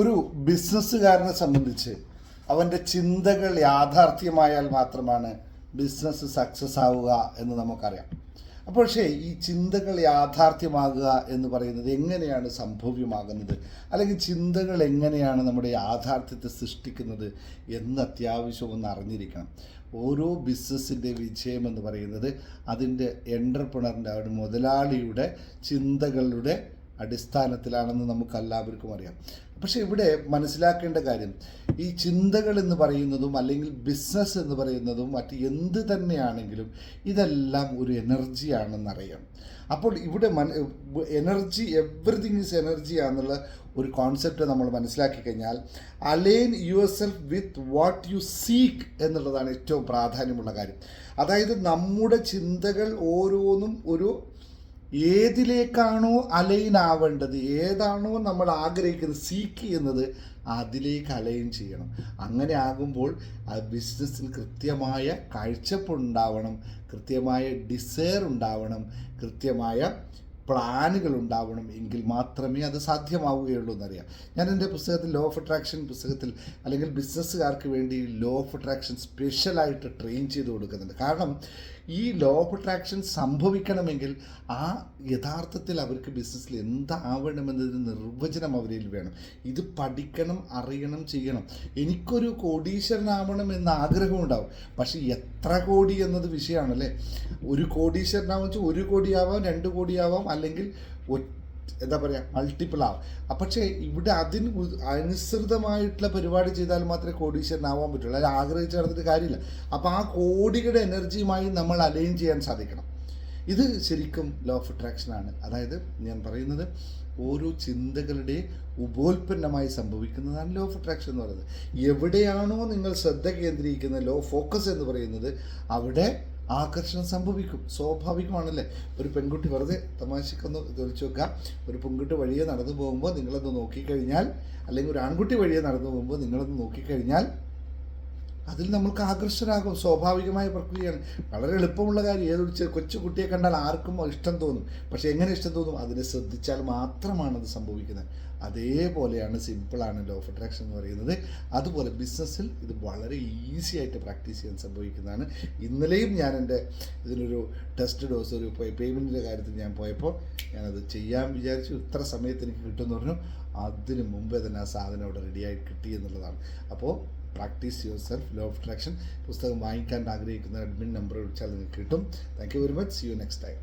ഒരു ബിസിനസ്സുകാരനെ സംബന്ധിച്ച് അവൻ്റെ ചിന്തകൾ യാഥാർത്ഥ്യമായാൽ മാത്രമാണ് ബിസിനസ് സക്സസ് ആവുക എന്ന് നമുക്കറിയാം. അപ്പോൾ പക്ഷേ ഈ ചിന്തകൾ യാഥാർത്ഥ്യമാകുക എന്ന് പറയുന്നത് എങ്ങനെയാണ് സംഭവ്യമാകുന്നത്, അല്ലെങ്കിൽ ചിന്തകൾ എങ്ങനെയാണ് നമ്മുടെ യാഥാർത്ഥ്യത്തെ സൃഷ്ടിക്കുന്നത് എന്ന് അത്യാവശ്യം ഒന്ന് അറിഞ്ഞിരിക്കണം. ഓരോ ബിസിനസ്സിൻ്റെ വിജയം എന്ന് പറയുന്നത് അതിൻ്റെ എൻ്റർപ്രണറിൻ്റെ മുതലാളിയുടെ ചിന്തകളുടെ അടിസ്ഥാനത്തിലാണെന്ന് നമുക്കെല്ലാവർക്കും അറിയാം. പക്ഷേ ഇവിടെ മനസ്സിലാക്കേണ്ട കാര്യം, ഈ ചിന്തകൾ എന്ന് പറയുന്നതും അല്ലെങ്കിൽ ബിസിനസ് എന്ന് പറയുന്നതും മറ്റ് എന്ത് തന്നെയാണെങ്കിലും ഇതെല്ലാം ഒരു എനർജിയാണെന്നറിയാം. അപ്പോൾ ഇവിടെ എനർജി, എവറിത്തിങ് ഈസ് എനർജി ആണെന്നുള്ള ഒരു കോൺസെപ്റ്റ് നമ്മൾ മനസ്സിലാക്കി കഴിഞ്ഞാൽ align yourself with what you seek എന്നുള്ളതാണ് ഏറ്റവും പ്രാധാന്യമുള്ള കാര്യം. അതായത് നമ്മുടെ ചിന്തകൾ ഓരോന്നും ഒരു ഏതിലേക്കാണോ അലൈൻ ആവേണ്ടത്, ഏതാണോ നമ്മൾ ആഗ്രഹിക്കുന്നത്, സീക്ക് ചെയ്യുന്നത്, അതിലേക്ക് അലൈൻ ചെയ്യണം. അങ്ങനെ ആകുമ്പോൾ ആ ബിസിനസ്സിൽ കൃത്യമായ കാഴ്ചപ്പാടുണ്ടാവണം, കൃത്യമായ ഡിസയർ ഉണ്ടാവണം, കൃത്യമായ പ്ലാനുകൾ ഉണ്ടാവണം. എങ്കിൽ മാത്രമേ അത് സാധ്യമാവുകയുള്ളൂ എന്നറിയാം. ഞാൻ എൻ്റെ പുസ്തകത്തിൽ ലോ ഓഫ് അട്രാക്ഷൻ പുസ്തകത്തിൽ അല്ലെങ്കിൽ ബിസിനസ്സുകാർക്ക് വേണ്ടി ലോ ഓഫ് അട്രാക്ഷൻ സ്പെഷ്യലായിട്ട് ട്രെയിൻ ചെയ്ത് കൊടുക്കുന്നുണ്ട്. കാരണം ഈ ലോ ഓഫ് അട്രാക്ഷൻ സംഭവിക്കണമെങ്കിൽ ആ യഥാർത്ഥത്തിൽ അവർക്ക് ബിസിനസ്സിൽ എന്താവണമെന്നതിന് നിർവചനം അവരിൽ വേണം. ഇത് പഠിക്കണം, അറിയണം, ചെയ്യണം. എനിക്കൊരു കോടീശ്വരനാവണം എന്ന ആഗ്രഹമുണ്ടാവും, പക്ഷേ എത്ര കോടി എന്നത് വിഷയമാണല്ലേ. ഒരു കോടീശ്വരനാവെന്ന് വെച്ചാൽ 1 കോടിയാവാം, 2 കോടിയാവാം, അല്ലെങ്കിൽ എന്താ പറയുക, മൾട്ടിപ്പിൾ ആവും. പക്ഷേ ഇവിടെ അതിന് അനുസൃതമായിട്ടുള്ള പരിപാടി ചെയ്താൽ മാത്രമേ കോടീശ്വരനാവാൻ പറ്റുള്ളൂ. അതിൽ ആഗ്രഹിച്ച് നടന്നിട്ട് കാര്യമില്ല. അപ്പോൾ ആ കോടിയുടെ എനർജിയുമായി നമ്മൾ അലൈൻ ചെയ്യാൻ സാധിക്കണം. ഇത് ശരിക്കും ലോ ഓഫ് അട്രാക്ഷനാണ്. അതായത് ഞാൻ പറയുന്നത് ഓരോ ചിന്തകളുടെ ഉപോൽപ്പന്നമായി സംഭവിക്കുന്നതാണ് ലോ ഓഫ് അട്രാക്ഷൻ എന്ന് പറയുന്നത്. എവിടെയാണോ നിങ്ങൾ ശ്രദ്ധ കേന്ദ്രീകരിക്കുന്നത്, ലോ ഫോക്കസ് എന്ന് പറയുന്നത്, അവിടെ ആകർഷണം സംഭവിക്കും. സ്വാഭാവികമാണല്ലേ. ഒരു പെൺകുട്ടി വെറുതെ തമാശക്കൊന്ന് തെളിച്ചു വെക്കുക. ഒരു പെൺകുട്ടി വഴിയെ നടന്നു പോകുമ്പോൾ നിങ്ങളൊന്ന് നോക്കിക്കഴിഞ്ഞാൽ, അല്ലെങ്കിൽ ഒരു ആൺകുട്ടി വഴിയെ നടന്നു പോകുമ്പോൾ നിങ്ങളൊന്ന് നോക്കിക്കഴിഞ്ഞാൽ അതിൽ നമ്മൾക്ക് ആകർഷകരാകും. സ്വാഭാവികമായ പ്രക്രിയയാണ്. വളരെ എളുപ്പമുള്ള കാര്യം. ഏതൊരു കൊച്ചു കുട്ടിയെ കണ്ടാൽ ആർക്കും ഇഷ്ടം തോന്നും. പക്ഷേ എങ്ങനെ ഇഷ്ടം തോന്നും? അതിനെ ശ്രദ്ധിച്ചാൽ മാത്രമാണ് അത് സംഭവിക്കുന്നത്. അതേപോലെയാണ്, സിമ്പിളാണ് ലോ ഓഫ് അട്രാക്ഷൻ എന്ന് പറയുന്നത്. അതുപോലെ ബിസിനസ്സിൽ ഇത് വളരെ ഈസി ആയിട്ട് പ്രാക്ടീസ് ചെയ്യാൻ സംഭവിക്കുന്നതാണ്. ഇന്നലെയും ഞാൻ എൻ്റെ ഇതിനൊരു ടെസ്റ്റ് ഡോസ്, ഒരു പേയ്മെൻറ്റിൻ്റെ കാര്യത്തിൽ ഞാൻ പോയപ്പോൾ ഞാനത് ചെയ്യാൻ വിചാരിച്ചു. ഇത്ര സമയത്ത് എനിക്ക് കിട്ടുമെന്ന് പറഞ്ഞു. അതിന് മുമ്പേ തന്നെ ആ സാധനം അവിടെ റെഡിയായി കിട്ടി എന്നുള്ളതാണ്. അപ്പോൾ practice yourself, law of attraction പുസ്തകം വാങ്ങിക്കാൻ ആഗ്രഹിക്കുന്ന അഡ്മിൻ നമ്പർ വിളിച്ചാൽ നിങ്ങൾക്ക് കിട്ടും. Thank you very much. See you next time.